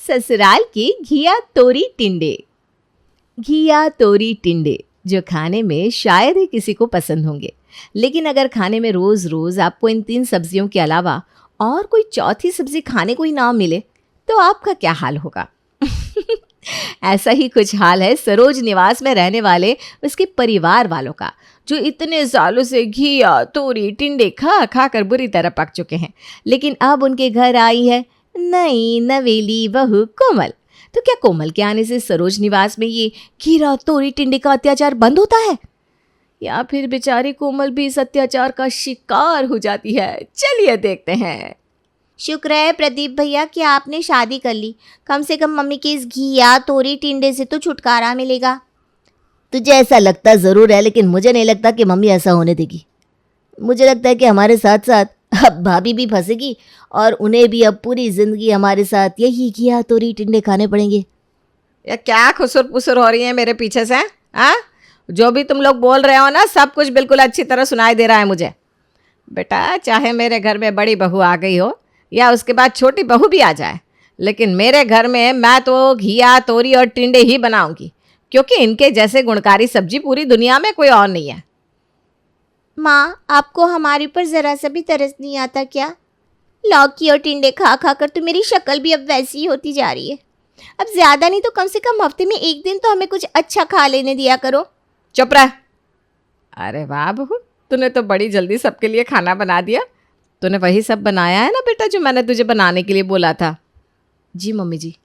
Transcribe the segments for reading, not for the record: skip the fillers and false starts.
ससुराल के घिया तोरी टिंडे। घिया तोरी टिंडे जो खाने में शायद ही किसी को पसंद होंगे, लेकिन अगर खाने में रोज रोज आपको इन 3 सब्जियों के अलावा और कोई चौथी सब्जी खाने को ही ना मिले तो आपका क्या हाल होगा। ऐसा ही कुछ हाल है सरोज निवास में रहने वाले उसके परिवार वालों का, जो इतने सालों से घिया तोरी टिंडे खा खा कर बुरी तरह पक चुके हैं। लेकिन अब उनके घर आई है नई नवेली बहू कोमल। तो क्या कोमल के आने से सरोज निवास में ये घिया तोरी टिंडे का अत्याचार बंद होता है, या फिर बेचारी कोमल भी इस अत्याचार का शिकार हो जाती है? चलिए देखते हैं। शुक्र है प्रदीप भैया कि आपने शादी कर ली। कम से कम मम्मी के इस घिया तोरी टिंडे से तो छुटकारा मिलेगा। तुझे ऐसा लगता ज़रूर है, लेकिन मुझे नहीं लगता कि मम्मी ऐसा होने देगी। मुझे लगता है कि हमारे साथ साथ अब भाभी भी फंसेगी और उन्हें भी अब पूरी ज़िंदगी हमारे साथ यही घिया तोरी टिंडे खाने पड़ेंगे। या क्या खुसुर पुसुर हो रही है मेरे पीछे से? हाँ, जो भी तुम लोग बोल रहे हो ना, सब कुछ बिल्कुल अच्छी तरह सुनाई दे रहा है मुझे। बेटा, चाहे मेरे घर में बड़ी बहू आ गई हो या उसके बाद छोटी बहू भी आ जाए, लेकिन मेरे घर में मैं तो घिया तोरी और टिंडे ही बनाऊंगी, क्योंकि इनके जैसे गुणकारी सब्जी पूरी दुनिया में कोई और नहीं है। माँ, आपको हमारे ऊपर ज़रा सा भी तरस नहीं आता क्या? लौकी और टिंडे खा खा कर तो मेरी शक्ल भी अब वैसी ही होती जा रही है। अब ज़्यादा नहीं तो कम से कम हफ्ते में एक दिन तो हमें कुछ अच्छा खा लेने दिया करो। चुप रह। अरे वाह बहू, तूने तो बड़ी जल्दी सबके लिए खाना बना दिया। तूने वही सब बनाया है ना बेटा जो मैंने तुझे बनाने के लिए बोला था? जी मम्मी जी।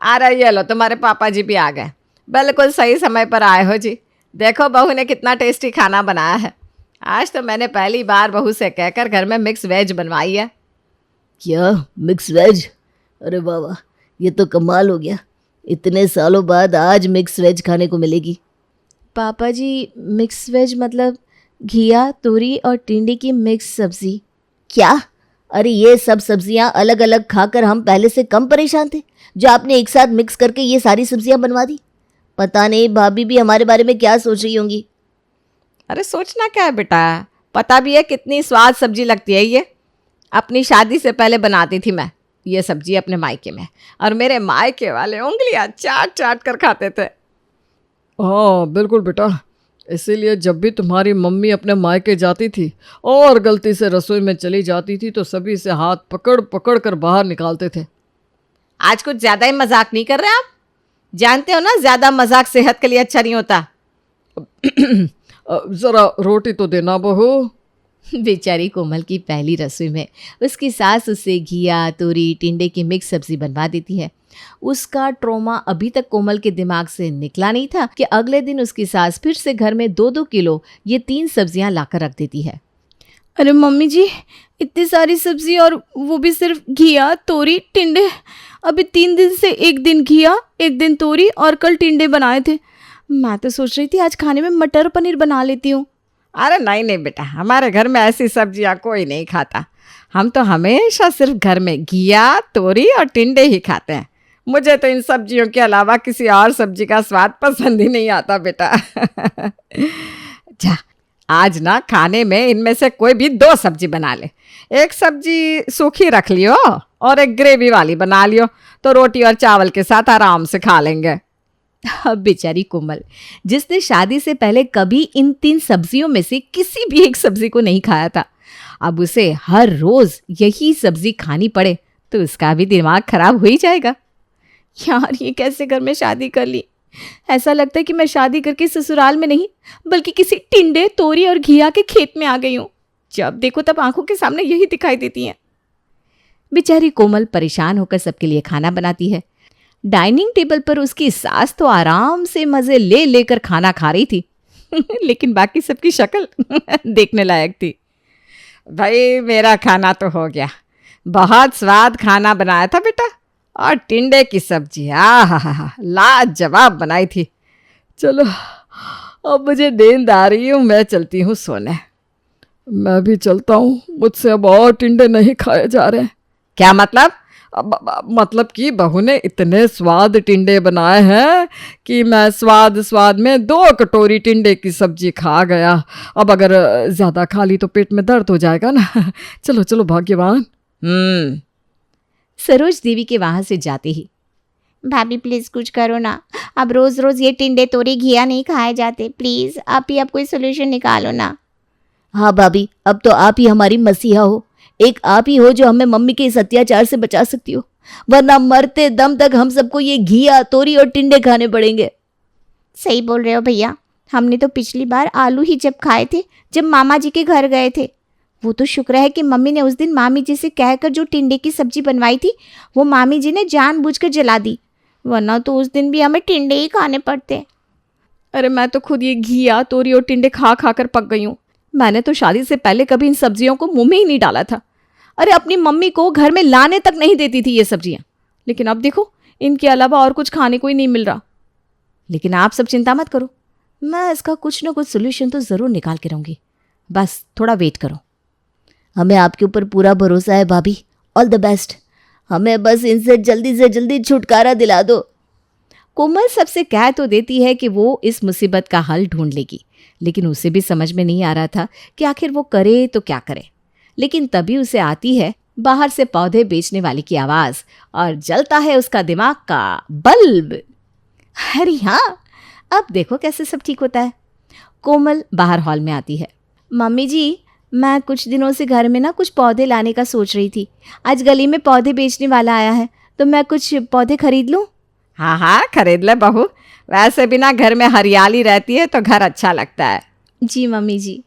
आ रही है, लो तुम्हारे पापा जी भी आ गए। बिल्कुल सही समय पर आए हो जी। देखो बहू ने कितना टेस्टी खाना बनाया है। आज तो मैंने पहली बार बहू से कहकर घर में मिक्स वेज बनवाई है। क्या मिक्स वेज? अरे वाह वाह, ये तो कमाल हो गया। इतने सालों बाद आज मिक्स वेज खाने को मिलेगी। पापा जी, मिक्स वेज मतलब घिया तोरी और टिंडे की मिक्स सब्जी। क्या? अरे ये सब सब्जियां अलग अलग खाकर हम पहले से कम परेशान थे, जो आपने एक साथ मिक्स करके ये सारी सब्जियां बनवा दी। पता नहीं भाभी भी हमारे बारे में क्या सोच रही होंगी। अरे सोचना क्या है बेटा, पता भी है कितनी स्वाद सब्जी लगती है ये। अपनी शादी से पहले बनाती थी मैं ये सब्जी अपने मायके में, और मेरे मायके वाले उंगलियां चाट चाट कर खाते थे। हाँ बिल्कुल बेटा, इसीलिए जब भी तुम्हारी मम्मी अपने मायके जाती थी और गलती से रसोई में चली जाती थी तो सभी से हाथ पकड़ पकड़ कर बाहर निकालते थे। आज कुछ ज़्यादा ही मजाक नहीं कर रहे आप? जानते हो ना, ज़्यादा मजाक सेहत के लिए अच्छा नहीं होता। ज़रा रोटी तो देना बहू। बेचारी कोमल की पहली रसोई में उसकी सास उसे घिया तोरी टिंडे की मिक्स सब्जी बनवा देती है। उसका ट्रॉमा अभी तक कोमल के दिमाग से निकला नहीं था कि अगले दिन उसकी सास फिर से घर में 2-2 किलो ये 3 सब्जियां लाकर रख देती है। अरे मम्मी जी, इतनी सारी सब्जी और वो भी सिर्फ घिया तोरी टिंडे। अभी 3 दिन से एक दिन घिया एक दिन तोरी और कल टिंडे बनाए थे। मैं तो सोच रही थी आज खाने में मटर पनीर बना लेती हूँ। अरे नहीं नहीं बेटा, हमारे घर में ऐसी सब्जियां कोई नहीं खाता। हम तो हमेशा सिर्फ घर में घिया तोरी और टिंडे ही खाते हैं। मुझे तो इन सब्जियों के अलावा किसी और सब्जी का स्वाद पसंद ही नहीं आता बेटा। जा, आज ना खाने में इनमें से कोई भी 2 सब्जी बना ले। एक सब्जी सूखी रख लियो और एक ग्रेवी वाली बना लियो, तो रोटी और चावल के साथ आराम से खा लेंगे। अब बेचारी कोमल, जिसने शादी से पहले कभी इन 3 सब्जियों में से किसी भी एक सब्जी को नहीं खाया था, अब उसे हर रोज यही सब्जी खानी पड़े तो उसका भी दिमाग खराब हो ही जाएगा। यार, ये कैसे घर में शादी कर ली? ऐसा लगता है कि मैं शादी करके ससुराल में नहीं बल्कि किसी टिंडे तोरी और घिया के खेत में आ गई हूँ। जब देखो तब आंखों के सामने यही दिखाई देती हैं। बेचारी कोमल परेशान होकर सबके लिए खाना बनाती है। डाइनिंग टेबल पर उसकी सास तो आराम से मजे ले लेकर खाना खा रही थी लेकिन बाकी सबकी शक्ल देखने लायक थी। भाई मेरा खाना तो हो गया, बहुत स्वाद खाना बनाया था बेटा, और टिंडे की सब्जी आहा लाजवाब बनाई थी। चलो अब मुझे नींद आ रही है, मैं चलती हूँ सोने। मैं भी चलता हूँ, मुझसे अब और टिंडे नहीं खाए जा रहे। क्या मतलब? मतलब कि बहू ने इतने स्वाद टिंडे बनाए हैं कि मैं स्वाद में 2 कटोरी टिंडे की सब्जी खा गया। अब अगर ज़्यादा खा ली तो पेट में दर्द हो जाएगा ना। चलो चलो भाग्यवान। सरोज देवी के वहां से जाते ही भाभी प्लीज़ कुछ करो ना। अब रोज़ रोज़ ये टिंडे तोरी घिया नहीं खाए जाते। प्लीज़ आप ही अब कोई सोल्यूशन निकालो ना। हाँ भाभी, अब तो आप ही हमारी मसीहा हो। एक आप ही हो जो हमें मम्मी के इस अत्याचार से बचा सकती हो, वरना मरते दम तक हम सबको ये घिया तोरी और टिंडे खाने पड़ेंगे। सही बोल रहे हो भैया। हमने तो पिछली बार आलू ही जब खाए थे जब मामा जी के घर गए थे। वो तो शुक्र है कि मम्मी ने उस दिन मामी जी से कहकर जो टिंडे की सब्जी बनवाई थी वो मामी जी ने जानबूझकर जला दी, वरना तो उस दिन भी हमें टिंडे ही खाने पड़ते। अरे मैं तो खुद ये घिया तोरी और टिंडे खा खा कर पक गई हूँ। मैंने तो शादी से पहले कभी इन सब्जियों को मुंह में ही नहीं डाला था। अरे अपनी मम्मी को घर में लाने तक नहीं देती थी ये सब्जियाँ, लेकिन अब देखो इनके अलावा और कुछ खाने को ही नहीं मिल रहा। लेकिन आप सब चिंता मत करो, मैं इसका कुछ ना कुछ सोल्यूशन तो ज़रूर निकाल के रहूँगी, बस थोड़ा वेट करो। हमें आपके ऊपर पूरा भरोसा है भाभी। All the best. हमें बस इनसे से जल्दी छुटकारा दिला दो। कोमल सबसे कह तो देती है कि वो इस मुसीबत का हल ढूंढ लेगी, लेकिन उसे भी समझ में नहीं आ रहा था कि आखिर वो करे तो क्या करे। लेकिन तभी उसे आती है बाहर से पौधे बेचने वाली की आवाज़ और जलता है उसका दिमाग का बल्ब। अरे हाँ, अब देखो कैसे सब ठीक होता है। कोमल बाहर हॉल में आती है। मम्मी जी, मैं कुछ दिनों से घर में ना कुछ पौधे लाने का सोच रही थी। आज गली में पौधे बेचने वाला आया है, तो मैं कुछ पौधे खरीद लूँ? हाँ हाँ, खरीद ले बहू। वैसे भी ना घर में हरियाली रहती है तो घर अच्छा लगता है। जी मम्मी जी।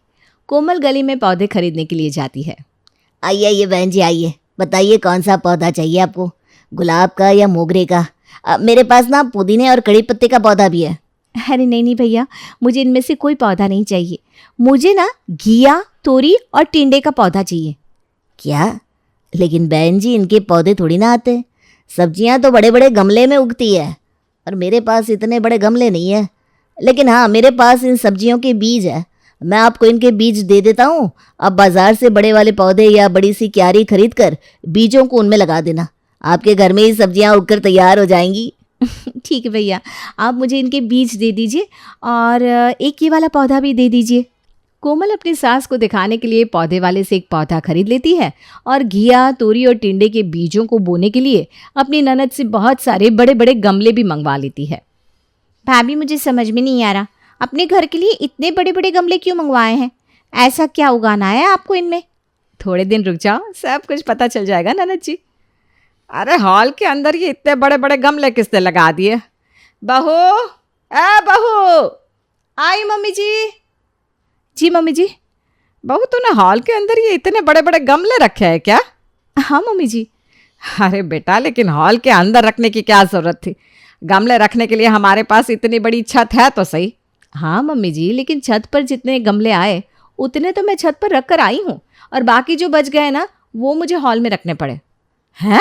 कोमल गली में पौधे खरीदने के लिए जाती है। आइए आइए बहन जी, आइए। बताइए कौन सा पौधा चाहिए आपको, गुलाब का या मोगरे का? मेरे पास ना पुदीने और कड़ी पत्ते का पौधा भी है। अरे नहीं भैया, मुझे इनमें से कोई पौधा नहीं चाहिए। मुझे ना घिया तोरी और टिंडे का पौधा चाहिए। क्या? लेकिन बहन जी, इनके पौधे थोड़ी ना आते। सब्जियां तो बड़े बड़े गमले में उगती है और मेरे पास इतने बड़े गमले नहीं है। लेकिन हाँ, मेरे पास इन सब्जियों के बीज है। मैं आपको इनके बीज दे देता हूँ। आप बाजार से बड़े वाले पौधे या बड़ी सी क्यारी खरीद कर बीजों को उनमें लगा देना। आपके घर में ही सब्जियां उगकर तैयार हो जाएंगी। ठीक है भैया, आप मुझे इनके बीज दे दीजिए और एक ये वाला पौधा भी दे दीजिए। कोमल अपनी सास को दिखाने के लिए पौधे वाले से एक पौधा खरीद लेती है और घिया तोरी और टिंडे के बीजों को बोने के लिए अपनी ननद से बहुत सारे बड़े बड़े गमले भी मंगवा लेती है। भाभी मुझे समझ में नहीं आ रहा, अपने घर के लिए इतने बड़े बड़े गमले क्यों मंगवाए हैं? ऐसा क्या उगाना है आपको इनमें? थोड़े दिन रुक जाओ, सब कुछ पता चल जाएगा ननद जी। अरे हॉल के अंदर ये इतने बड़े बड़े गमले किसने लगा दिए? बहू, ए बहू। आई मम्मी जी। जी मम्मी जी। बहू, तूने हॉल के अंदर ये इतने बड़े बड़े गमले रखे हैं क्या? हाँ मम्मी जी। अरे बेटा, लेकिन हॉल के अंदर रखने की क्या जरूरत थी? गमले रखने के लिए हमारे पास इतनी बड़ी छत है तो सही। हाँ मम्मी जी, लेकिन छत पर जितने गमले आए उतने तो मैं छत पर रख कर आई हूँ, और बाकी जो बच गए ना वो मुझे हॉल में रखने पड़े। हैं?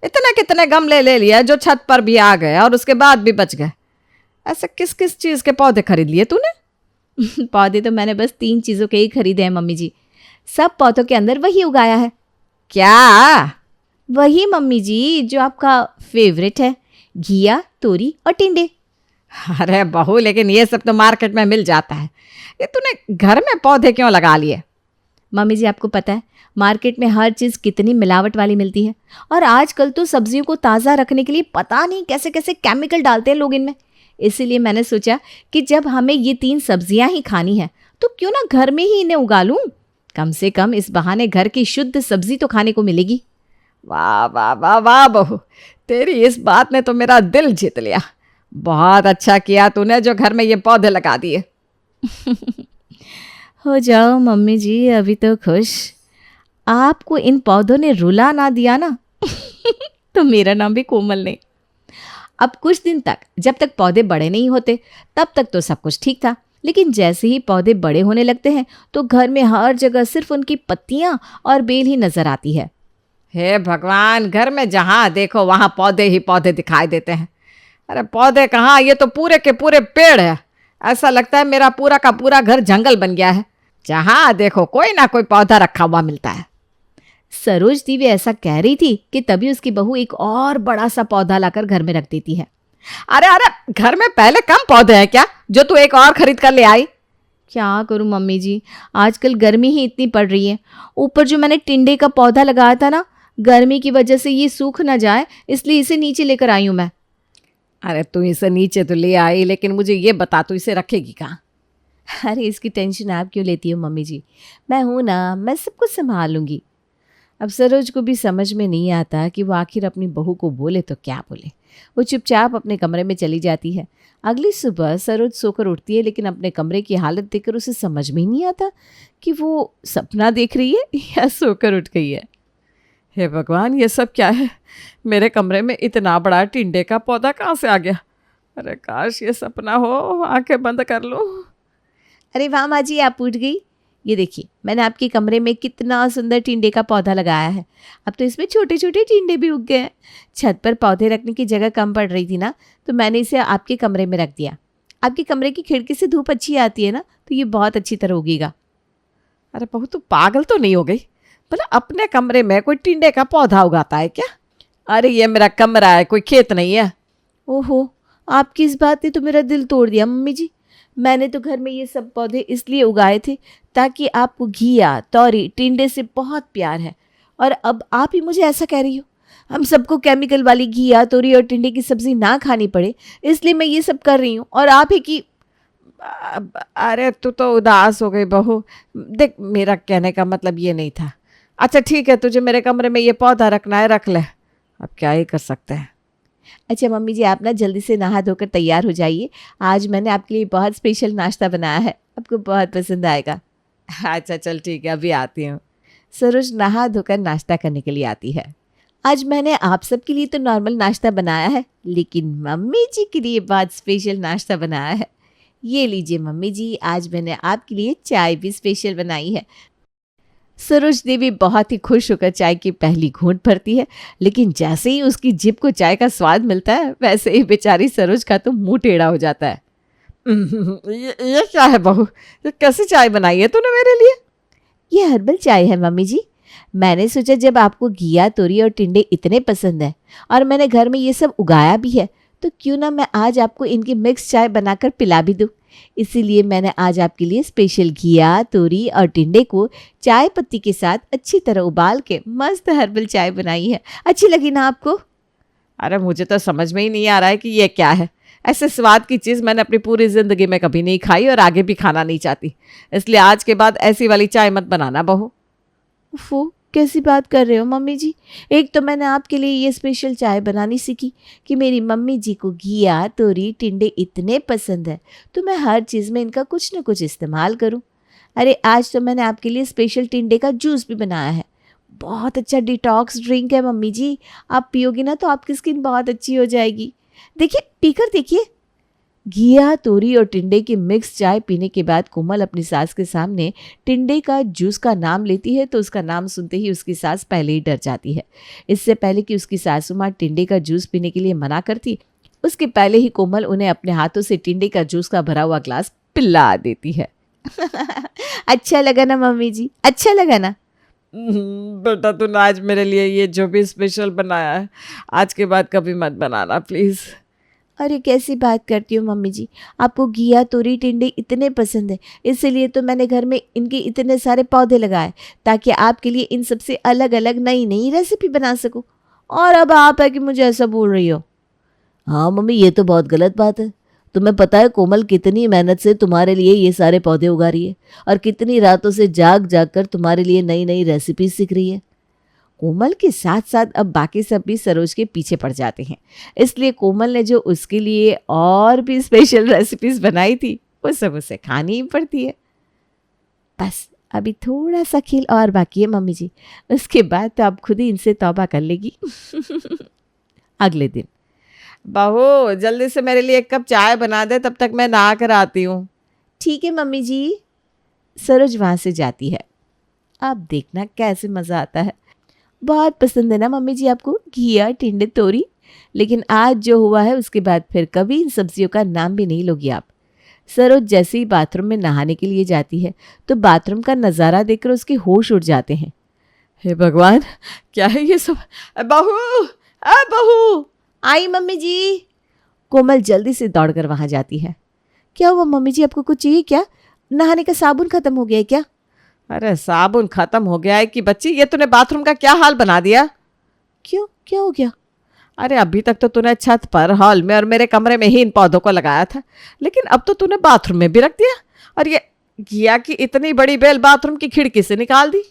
इतने कितने गमले ले लिया जो छत पर भी आ गए और उसके बाद भी बच गए? ऐसे किस किस चीज़ के पौधे खरीद लिए तूने? पौधे तो मैंने बस 3 चीज़ों के ही खरीदे हैं मम्मी जी। सब पौधों के अंदर वही उगाया है। क्या? वही मम्मी जी जो आपका फेवरेट है, घिया तोरी और टिंडे। अरे बहू, लेकिन ये सब तो मार्केट में मिल जाता है। ये तूने घर में पौधे क्यों लगा लिए? मम्मी जी, आपको पता है मार्केट में हर चीज़ कितनी मिलावट वाली मिलती है, और आजकल तो सब्जियों को ताज़ा रखने के लिए पता नहीं कैसे कैसे केमिकल डालते हैं लोग इनमें। इसीलिए मैंने सोचा कि जब हमें ये 3 सब्जियां ही खानी है तो क्यों ना घर में ही इन्हें उगा लूँ। कम से कम इस बहाने घर की शुद्ध सब्जी तो खाने को मिलेगी। वाह वाह वाह वाह बहू, तेरी इस बात ने तो मेरा दिल जीत लिया। बहुत अच्छा किया तूने जो घर में ये पौधे लगा दिए। हो जाओ मम्मी जी अभी तो खुश। आपको इन पौधों ने रुला ना दिया ना तो मेरा नाम भी कोमल नहीं। अब कुछ दिन तक जब तक पौधे बड़े नहीं होते तब तक तो सब कुछ ठीक था, लेकिन जैसे ही पौधे बड़े होने लगते हैं तो घर में हर जगह सिर्फ उनकी पत्तियां और बेल ही नजर आती है। हे भगवान, घर में जहाँ देखो वहाँ पौधे ही पौधे दिखाई देते हैं। अरे पौधे कहाँ, ये तो पूरे के पूरे पेड़ है। ऐसा लगता है मेरा पूरा का पूरा घर जंगल बन गया है। जहाँ देखो कोई ना कोई पौधा रखा हुआ मिलता है। सरोज दी भी ऐसा कह रही थी कि तभी उसकी बहू एक और बड़ा सा पौधा लाकर घर में रख देती है। अरे अरे, घर में पहले कम पौधे हैं क्या जो तू एक और खरीद कर ले आई? क्या करूं मम्मी जी, आजकल गर्मी ही इतनी पड़ रही है। ऊपर जो मैंने टिंडे का पौधा लगाया था ना, गर्मी की वजह से ये सूख ना जाए इसलिए इसे नीचे लेकर आई हूं मैं। अरे तू इसे नीचे तो ले आई, लेकिन मुझे ये बता तू इसे रखेगी कहाँ? अरे इसकी टेंशन आप क्यों लेती हो मम्मी जी, मैं हूँ ना, मैं सब कुछ संभाल लूँगी। अब सरोज को भी समझ में नहीं आता कि वो आखिर अपनी बहू को बोले तो क्या बोले। वो चुपचाप अपने कमरे में चली जाती है। अगली सुबह सरोज सोकर उठती है, लेकिन अपने कमरे की हालत देखकर उसे समझ में ही नहीं आता कि वो सपना देख रही है या सोकर उठ गई है। हे भगवान, ये सब क्या है? मेरे कमरे में इतना बड़ा टिंडे का पौधा कहाँ से आ गया? अरे काश ये सपना हो, आंखें बंद कर लूं। अरे वाह माँ जी, आप उठ गई। ये देखिए, मैंने आपके कमरे में कितना सुंदर टिंडे का पौधा लगाया है। अब तो इसमें छोटे छोटे टिंडे भी उग गए हैं। छत पर पौधे रखने की जगह कम पड़ रही थी ना, तो मैंने इसे आपके कमरे में रख दिया। आपके कमरे की खिड़की से धूप अच्छी आती है ना, तो ये बहुत अच्छी तरह उगेगा। अरे बहू, तू पागल तो नहीं हो गई? भला अपने कमरे में कोई टिंडे का पौधा उगाता है क्या? अरे ये मेरा कमरा है, कोई खेत नहीं है। ओहो, आपकी इस बात ने तो मेरा दिल तोड़ दिया मम्मी जी। मैंने तो घर में ये सब पौधे इसलिए उगाए थे ताकि आपको घिया, तौरी, टिंडे से बहुत प्यार है, और अब आप ही मुझे ऐसा कह रही हो। हम सबको केमिकल वाली घिया, तोरी और टिंडे की सब्ज़ी ना खानी पड़े, इसलिए मैं ये सब कर रही हूँ, और आप ही की। अरे तू तो उदास हो गई बहू। देख, मेरा कहने का मतलब ये नहीं था। अच्छा ठीक है, तुझे मेरे कमरे में ये पौधा रखना है, रख ले। अब क्या ही कर सकते हैं। अच्छा मम्मी जी, आप ना जल्दी से नहा धोकर तैयार हो जाइए। आज मैंने आपके लिए बहुत स्पेशल नाश्ता बनाया है, आपको बहुत पसंद आएगा। अच्छा चल ठीक है, अभी आती हूँ। सरोज नहा धोकर नाश्ता करने के लिए आती है। आज मैंने आप सबके लिए तो नॉर्मल नाश्ता बनाया है, लेकिन मम्मी जी के लिए बहुत स्पेशल नाश्ता बनाया है। ये लीजिए मम्मी जी, आज मैंने आपके लिए चाय भी स्पेशल बनाई है। सरोज देवी बहुत ही खुश होकर चाय की पहली घूंट भरती है, लेकिन जैसे ही उसकी जिभ को चाय का स्वाद मिलता है, वैसे ही बेचारी सरोज का तो मुंह टेढ़ा हो जाता है। ये क्या है बहू? ये कैसी चाय बनाई है तूने मेरे लिए? ये हर्बल चाय है मम्मी जी। मैंने सोचा जब आपको घिया, तोरी और टिंडे इतने पसंद हैं और मैंने घर में ये सब उगाया भी है, तो क्यों ना मैं आज आपको इनकी मिक्स चाय बनाकर पिला भी दूँ। इसीलिए मैंने आज आपके लिए स्पेशल घिया, तोरी और टिंडे को चाय पत्ती के साथ अच्छी तरह उबाल के मस्त हर्बल चाय बनाई है। अच्छी लगी ना आपको? अरे मुझे तो समझ में ही नहीं आ रहा है कि ये क्या है। ऐसे स्वाद की चीज़ मैंने अपनी पूरी ज़िंदगी में कभी नहीं खाई और आगे भी खाना नहीं चाहती। इसलिए आज के बाद ऐसी वाली चाय मत बनाना बहू। वो कैसी बात कर रहे हो मम्मी जी? एक तो मैंने आपके लिए ये स्पेशल चाय बनानी सीखी कि मेरी मम्मी जी को घिया, तोरी, टिंडे इतने पसंद है, तो मैं हर चीज़ में इनका कुछ न कुछ इस्तेमाल करूं। अरे आज तो मैंने आपके लिए स्पेशल टिंडे का जूस भी बनाया है। बहुत अच्छा डिटॉक्स ड्रिंक है मम्मी जी, आप पियोगी ना तो आपकी स्किन बहुत अच्छी हो जाएगी। देखिए, पीकर देखिए। घिया, तोरी और टिंडे की मिक्स चाय पीने के बाद कोमल अपनी सास के सामने टिंडे का जूस का नाम लेती है, तो उसका नाम सुनते ही उसकी सास पहले ही डर जाती है। इससे पहले कि उसकी सासू माँ टिंडे का जूस पीने के लिए मना करती, उसके पहले ही कोमल उन्हें अपने हाथों से टिंडे का जूस का भरा हुआ ग्लास पिला देती है। अच्छा लगा ना मम्मी जी? अच्छा लगा ना? बेटा तूने आज मेरे लिए ये जो भी स्पेशल बनाया है, आज के बाद कभी मत बनाना प्लीज़। अरे कैसी बात करती हो मम्मी जी? आपको घिया, तोरी, टिंडे इतने पसंद है, इसीलिए तो मैंने घर में इनके इतने सारे पौधे लगाए ताकि आपके लिए इन सबसे अलग अलग नई नई रेसिपी बना सकूं। और अब आप है कि मुझे ऐसा बोल रही हो? हाँ मम्मी, ये तो बहुत गलत बात है। तुम्हें पता है कोमल कितनी मेहनत से तुम्हारे लिए ये सारे पौधे उगा रही है और कितनी रातों से जाग जाग कर तुम्हारे लिए नई नई रेसिपी सीख रही है। कोमल के साथ साथ अब बाकी सब भी सरोज के पीछे पड़ जाते हैं, इसलिए कोमल ने जो उसके लिए और भी स्पेशल रेसिपीज बनाई थी, वो सब उसे खानी ही पड़ती है। बस अभी थोड़ा सा खेल और बाकी है मम्मी जी, उसके बाद तो आप खुद ही इनसे तौबा कर लेगी। अगले दिन, बहू जल्दी से मेरे लिए एक कप चाय बना दे, तब तक मैं नहा कर आती हूँ। ठीक है मम्मी जी। सरोज वहाँ से जाती है। आप देखना कैसे मज़ा आता है। बहुत पसंद है ना मम्मी जी आपको घिया, टिंडे, तोरी? लेकिन आज जो हुआ है उसके बाद फिर कभी इन सब्जियों का नाम भी नहीं लोगी आप। सरोज जैसे ही बाथरूम में नहाने के लिए जाती है, तो बाथरूम का नज़ारा देखकर उसके होश उड़ जाते हैं। हे भगवान, क्या है ये सब? बहू, बहू! आई मम्मी जी। कोमल जल्दी से दौड़कर वहाँ जाती है। क्या हुआ मम्मी जी, आपको कुछ चाहिए क्या? नहाने का साबुन ख़त्म हो गया है क्या? अरे साबुन खत्म हो गया है कि बच्ची, ये तूने बाथरूम का क्या हाल बना दिया? क्यों, क्या हो गया? अरे अभी तक तो तूने छत पर, हॉल में और मेरे कमरे में ही इन पौधों को लगाया था, लेकिन अब तो तूने बाथरूम में भी रख दिया। और ये घिया की इतनी बड़ी बेल बाथरूम की खिड़की से निकाल दी।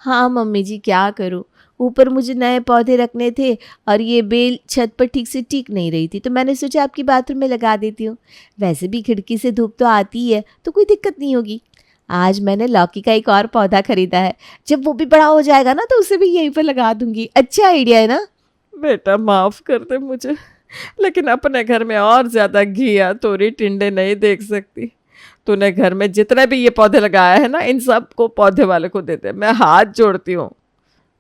हाँ मम्मी जी, क्या करूँ, ऊपर मुझे नए पौधे रखने थे और ये बेल छत पर ठीक से टिक नहीं रही थी, तो मैंने सोचा आपकी बाथरूम में लगा देती हूँ। वैसे भी खिड़की से धूप तो आती ही है, तो कोई दिक्कत नहीं होगी। आज मैंने लौकी का एक और पौधा खरीदा है, जब वो भी बड़ा हो जाएगा ना तो उसे भी यहीं पर लगा दूंगी। अच्छा आइडिया है ना? बेटा माफ कर दे मुझे, लेकिन अपने घर में और ज्यादा घिया तोरी टिंडे नहीं देख सकती। तूने घर में जितने भी ये पौधे लगाए हैं ना, इन सब को पौधे वाले को दे दे, मैं हाथ जोड़ती हूँ।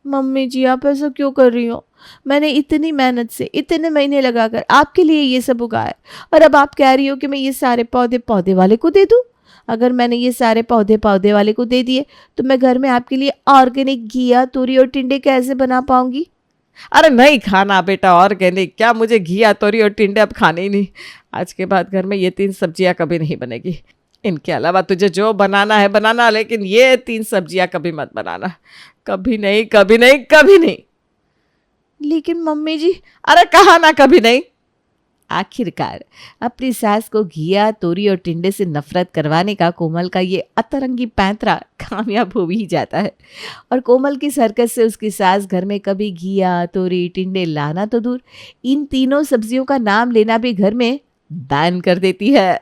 मम्मी जी आप ऐसा क्यों कर रही हो? मैंने इतनी मेहनत से इतने महीने लगाकर आपके लिए ये सब उगाया, और अब आप कह रही हो कि मैं ये सारे पौधे पौधे वाले को दे दूँ? अगर मैंने ये सारे पौधे पौधे वाले को दे दिए तो मैं घर में आपके लिए ऑर्गेनिक घिया तोरी और टिंडे कैसे बना पाऊंगी? अरे नहीं खाना बेटा ऑर्गेनिक, क्या मुझे घिया तोरी और टिंडे अब खाने ही नहीं। आज के बाद घर में ये 3 सब्जियां कभी नहीं बनेगी। इनके अलावा तुझे जो बनाना है बनाना, लेकिन ये 3 सब्जियां कभी मत बनाना। कभी नहीं, कभी नहीं, कभी नहीं। लेकिन मम्मी जी। अरे कहा ना कभी नहीं। आखिरकार अपनी सास को घिया तोरी और टिंडे से नफरत करवाने का कोमल का ये अतरंगी पैंतरा कामयाब हो ही जाता है, और कोमल की हरकत से उसकी सास घर में कभी घिया तोरी टिंडे लाना तो दूर, इन तीनों सब्जियों का नाम लेना भी घर में बैन कर देती है।